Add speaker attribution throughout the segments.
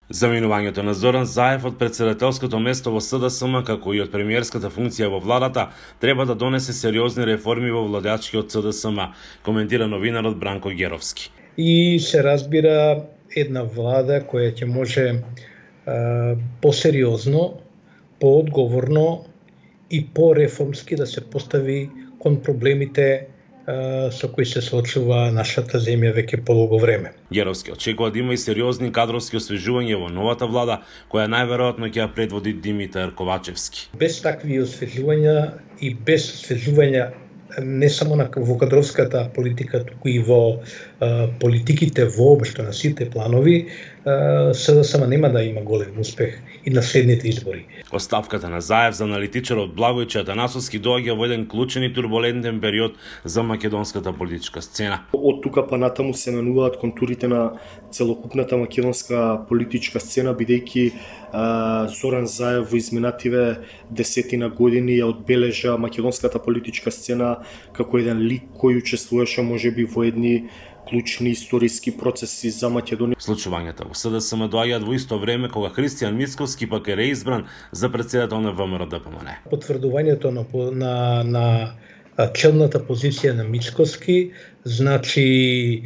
Speaker 1: Заминувањето на Зоран Заев од претседателското место во СДСМ, како и од премиерската функција во владата, треба да донесе сериозни реформи во владачкиот СДСМ, коментира новинарот Бранко Геровски.
Speaker 2: И се разбира една влада која ќе може посериозно, поодговорно и пореформски да се постави кон проблемите со кои се соочува нашата земја веќе подолго време.
Speaker 1: Геровски очекува да има и сериозни кадровски освежувања во новата влада, која најверојатно ќе ја предводи Димитар Ковачевски.
Speaker 2: Без такви освежувања и без освежувања не само во кадровската политика, туку и во политиките воопшто на сите планови, СДСМ нема да има голем успех и на следните избори.
Speaker 1: Оставката на Заев за аналитичарот Благојче Атанасовски доаѓа во еден клучен и турбулентен период за македонската политичка сцена.
Speaker 3: Од тука па натаму се менуваат контурите на целокупната македонска политичка сцена, бидејќи Зоран Заев во изминативе 10 години ја одбележа македонската политичка сцена како еден лик кој учествуваше можеби во едни клучни историски процеси за Македонија.
Speaker 1: Случувањата во СДСМ доаѓаат во исто време кога Христијан Мицковски пак е реизбран за претседател на ВМРО-ДПМН.
Speaker 2: Потврдувањето на челната позиција на Мицковски значи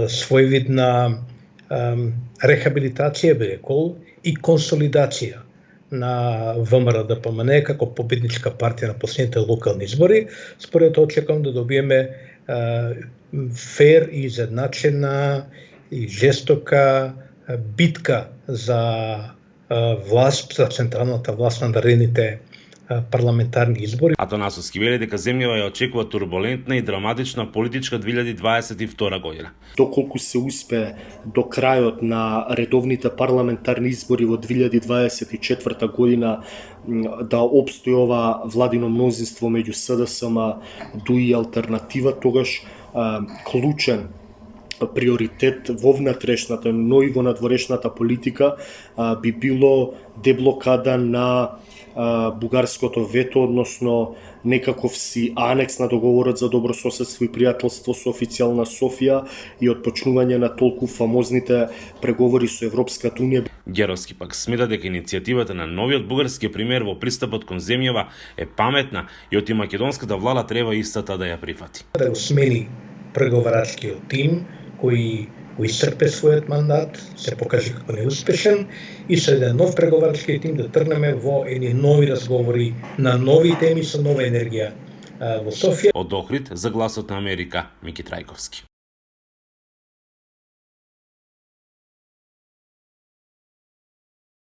Speaker 2: своевидна рехабилитација, би рекол, и консолидација на ВМРО-ДПМН како победничка партија на последните локални избори. Според тоа очекувам да добиеме фер и изедначена и жестока битка за власт, за централната власт на наредните парламентарни избори.
Speaker 1: Атанасовски вели дека земјава ја очекува турбулентна и драматична политичка 2022 година.
Speaker 3: Доколку се успе до крајот на редовните парламентарни избори во 2024 година да обстои ова владино мнозинство меѓу СДСМ, ДУИ и алтернатива, тогаш клучен приоритет во внатрешната, но и во надворешната политика би било деблокада на бугарското вето, односно некаков си анекс на договорот за добрососедство и пријателство со официјална Софија и отпочнување на толку фамозните преговори со Европската унија.
Speaker 1: Геровски пак смета дека иницијативата на новиот бугарски премиер во пристапот кон земјава е паметна и од македонската влада треба истата да ја прифати.
Speaker 2: Да го смени преговарачкиот тим кој исцрпе својот мандат, се покаже како неуспешен и со еден нов преговарачки тим да тргнеме во едни нови разговори на нови теми со нова енергија во Софија.
Speaker 1: Од Охрид за Гласот на Америка, Мики Трајковски.